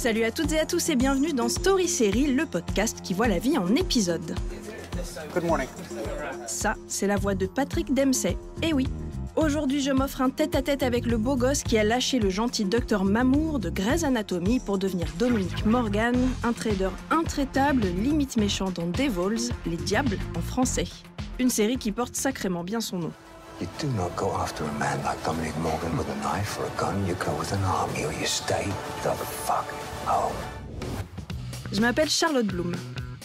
Salut à toutes et à tous et bienvenue dans Story Série, le podcast qui voit la vie en épisodes. Good morning. Ça, c'est la voix de Patrick Dempsey. Eh oui, aujourd'hui je m'offre un tête-à-tête avec le beau gosse qui a lâché le gentil docteur Mamour de Grey's Anatomy pour devenir Dominic Morgan, un trader intraitable, limite méchant dans Devils, les diables en français. Une série qui porte sacrément bien son nom. You do not go after a man like Dominic Morgan with a knife or a gun. You go with an army or you stay the fuck home. Je m'appelle Charlotte Bloom.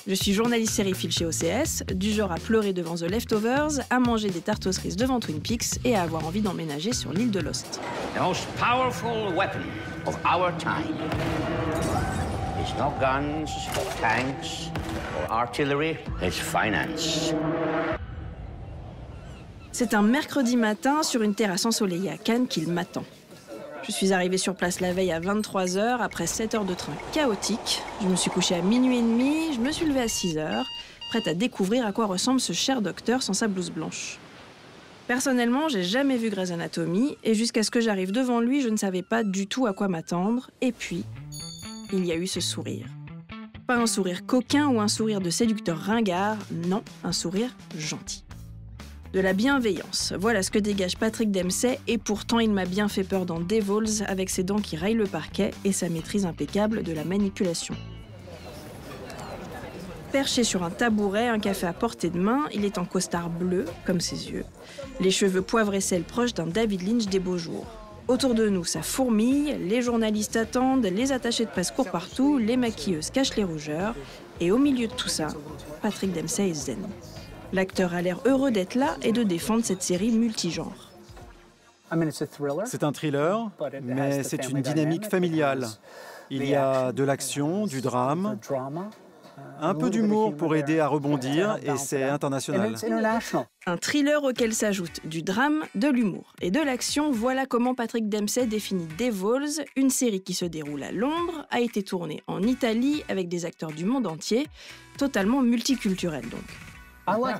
Je suis journaliste sériephile chez OCS, du genre à pleurer devant The Leftovers, à manger des tartes aux cerises devant Twin Peaks et à avoir envie d'emménager sur l'île de Lost. The most powerful weapon of our time is not guns, or tanks, or artillery, it's finance. C'est un mercredi matin sur une terrasse ensoleillée à Cannes qu'il m'attend. Je suis arrivée sur place la veille à 23h, après 7 heures de train chaotique. Je me suis couchée à minuit et demi, je me suis levée à 6h, prête à découvrir à quoi ressemble ce cher docteur sans sa blouse blanche. Personnellement, j'ai jamais vu Grey's Anatomy, et jusqu'à ce que j'arrive devant lui, je ne savais pas du tout à quoi m'attendre. Et puis, il y a eu ce sourire. Pas un sourire coquin ou un sourire de séducteur ringard, non, un sourire gentil. De la bienveillance, voilà ce que dégage Patrick Dempsey, et pourtant il m'a bien fait peur dans Devils avec ses dents qui rayent le parquet et sa maîtrise impeccable de la manipulation. Perché sur un tabouret, un café à portée de main, il est en costard bleu, comme ses yeux, les cheveux poivre et sel proches d'un David Lynch des beaux jours. Autour de nous, ça fourmille, les journalistes attendent, les attachés de presse courent partout, les maquilleuses cachent les rougeurs, et au milieu de tout ça, Patrick Dempsey est zen. L'acteur a l'air heureux d'être là et de défendre cette série multigenre. C'est un thriller, mais c'est une dynamique familiale. Il y a de l'action, du drame, un peu d'humour pour aider à rebondir, et c'est international. Un thriller auquel s'ajoute du drame, de l'humour et de l'action, voilà comment Patrick Dempsey définit Devils, une série qui se déroule à Londres, a été tournée en Italie avec des acteurs du monde entier, totalement multiculturel donc.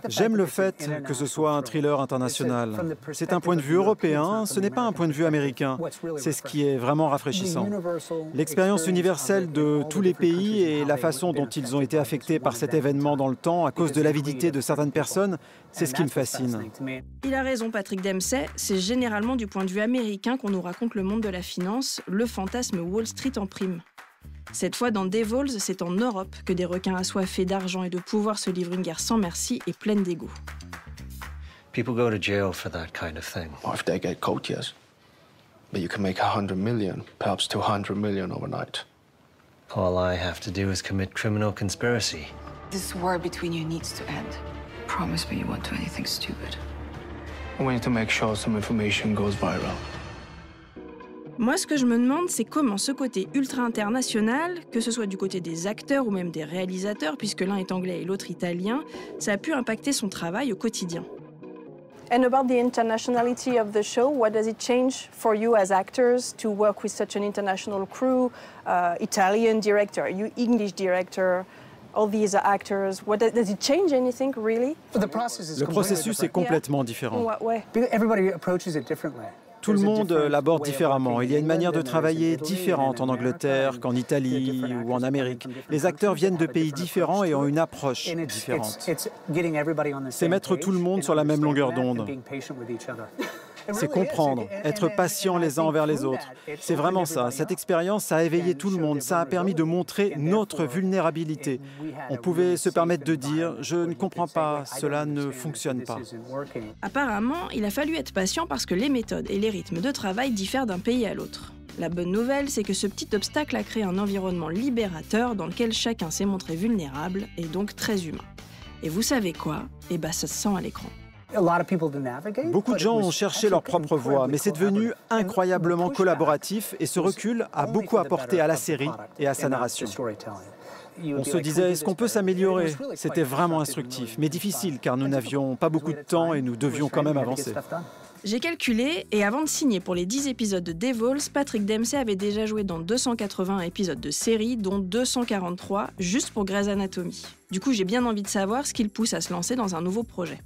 J'aime le fait que ce soit un thriller international. C'est un point de vue européen, ce n'est pas un point de vue américain. C'est ce qui est vraiment rafraîchissant. L'expérience universelle de tous les pays et la façon dont ils ont été affectés par cet événement dans le temps à cause de l'avidité de certaines personnes, c'est ce qui me fascine. Il a raison, Patrick Dempsey, c'est généralement du point de vue américain qu'on nous raconte le monde de la finance, le fantasme Wall Street en prime. Cette fois, dans Devils, c'est en Europe que des requins assoiffés d'argent et de pouvoir se livrent une guerre sans merci et pleine d'ego. People go to jail for that kind of thing. Or if they get caught, yes. But you can make 100 million, perhaps 200 million overnight. All I have to do is commit criminal conspiracy. This war between you needs to end. Promise me you won't do anything stupid. We need to make sure some information goes viral. Moi, ce que je me demande, c'est comment ce côté ultra-international, que ce soit du côté des acteurs ou même des réalisateurs, puisque l'un est anglais et l'autre italien, ça a pu impacter son travail au quotidien. And about the internationality of the show, what does it change for you as actors to work with such an international crew, Italian director, you English director, all these actors? Does it change anything really? Le processus est complètement différent. Ouais. Everybody approaches it differently. Tout le monde l'aborde différemment. Il y a une manière de travailler différente en Angleterre qu'en Italie ou en Amérique. Les acteurs viennent de pays différents et ont une approche différente. C'est mettre tout le monde sur la même longueur d'onde. C'est comprendre, être patient les uns envers les autres. C'est vraiment ça. Cette expérience, ça a éveillé tout le monde. Ça a permis de montrer notre vulnérabilité. On pouvait se permettre de dire « je ne comprends pas, cela ne fonctionne pas ». Apparemment, il a fallu être patient parce que les méthodes et les rythmes de travail diffèrent d'un pays à l'autre. La bonne nouvelle, c'est que ce petit obstacle a créé un environnement libérateur dans lequel chacun s'est montré vulnérable et donc très humain. Et vous savez quoi ? Eh ben, ça se sent à l'écran. Beaucoup de gens ont cherché leur propre voie, mais c'est devenu incroyablement collaboratif et ce recul a beaucoup apporté à la série et à sa narration. On se disait, est-ce qu'on peut s'améliorer ? C'était vraiment instructif, mais difficile car nous n'avions pas beaucoup de temps et nous devions quand même avancer. J'ai calculé, et avant de signer pour les 10 épisodes de Devils, Patrick Dempsey avait déjà joué dans 280 épisodes de série, dont 243 juste pour Grey's Anatomy. Du coup, j'ai bien envie de savoir ce qui le pousse à se lancer dans un nouveau projet.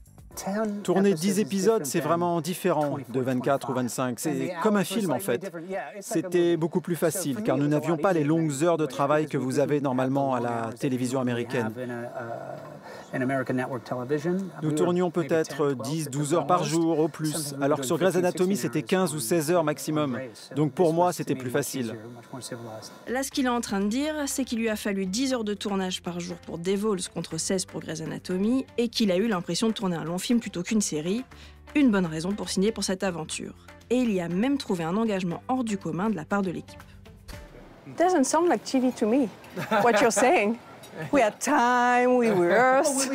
Tourner 10 épisodes, c'est vraiment différent de 24 ou 25. C'est comme un film, en fait. C'était beaucoup plus facile, car nous n'avions pas les longues heures de travail que vous avez normalement à la télévision américaine. Nous tournions peut-être 10-12 heures par jour au plus, alors que sur Grey's Anatomy, c'était 15 ou 16 heures maximum. Donc pour moi, c'était plus facile. Là, ce qu'il est en train de dire, c'est qu'il lui a fallu 10 heures de tournage par jour pour Devils contre 16 pour Grey's Anatomy et qu'il a eu l'impression de tourner un long film plutôt qu'une série. Une bonne raison pour signer pour cette aventure. Et il y a même trouvé un engagement hors du commun de la part de l'équipe. Doesn't sound like TV to me, what you're saying. We had time, we rehearsed.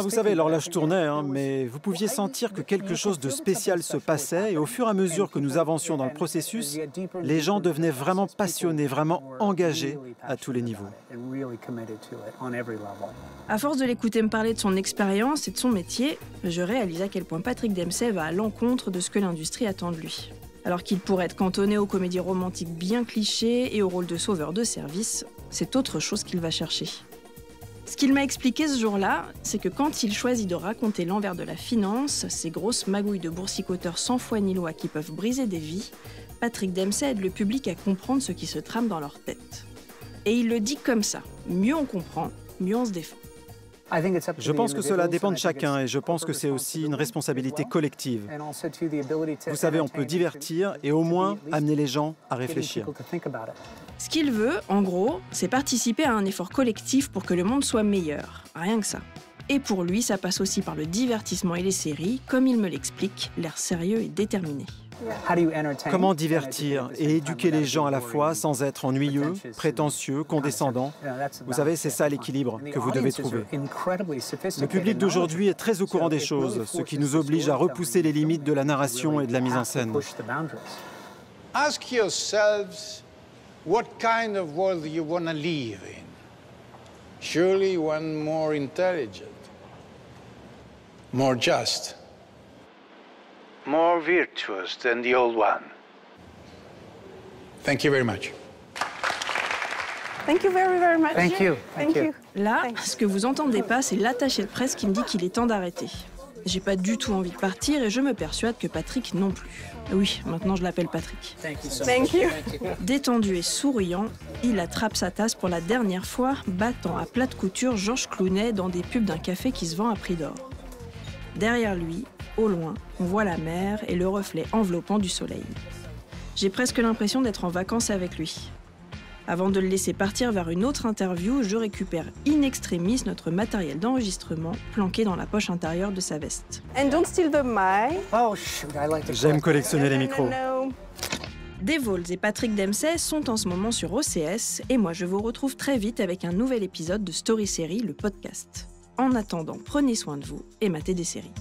Vous savez, l'horloge tournait, mais vous pouviez sentir que quelque chose de spécial se passait et au fur et à mesure que nous avancions dans le processus, les gens devenaient vraiment passionnés, vraiment engagés à tous les niveaux. À force de l'écouter me parler de son expérience et de son métier, je réalise à quel point Patrick Dempsey va à l'encontre de ce que l'industrie attend de lui. Alors qu'il pourrait être cantonné aux comédies romantiques bien clichés et au rôle de sauveur de service, c'est autre chose qu'il va chercher. Ce qu'il m'a expliqué ce jour-là, c'est que quand il choisit de raconter l'envers de la finance, ces grosses magouilles de boursicoteurs sans foi ni loi qui peuvent briser des vies, Patrick Dempsey aide le public à comprendre ce qui se trame dans leur tête. Et il le dit comme ça, mieux on comprend, mieux on se défend. Je pense que cela dépend de chacun et je pense que c'est aussi une responsabilité collective. Vous savez, on peut divertir et au moins amener les gens à réfléchir. Ce qu'il veut, en gros, c'est participer à un effort collectif pour que le monde soit meilleur. Rien que ça. Et pour lui, ça passe aussi par le divertissement et les séries, comme il me l'explique, l'air sérieux et déterminé. Comment divertir et éduquer les gens à la fois sans être ennuyeux, prétentieux, condescendant? Vous savez, c'est ça l'équilibre que vous devez trouver. Le public d'aujourd'hui est très au courant des choses, ce qui nous oblige à repousser les limites de la narration et de la mise en scène. Ask yourselves what kind of world you want to live in. Surely one more intelligent, more just, more virtuous than the old one. Thank you very much. Thank you very, very much. Thank you. Thank you. Là, ce que vous entendez pas, c'est l'attaché de presse qui me dit qu'il est temps d'arrêter. J'ai pas du tout envie de partir et je me persuade que Patrick non plus. Oui, maintenant je l'appelle Patrick. Thank you. Détendu et souriant, il attrape sa tasse pour la dernière fois, battant à plate couture Georges Clooney dans des pubs d'un café qui se vend à prix d'or. Derrière lui, au loin, on voit la mer et le reflet enveloppant du soleil. J'ai presque l'impression d'être en vacances avec lui. Avant de le laisser partir vers une autre interview, je récupère in extremis notre matériel d'enregistrement planqué dans la poche intérieure de sa veste. And don't steal the mic. Oh shoot, I like to. J'aime collectionner les micros. No. Devils et Patrick Dempsey sont en ce moment sur OCS et moi je vous retrouve très vite avec un nouvel épisode de Story Série, le podcast. En attendant, prenez soin de vous et matez des séries.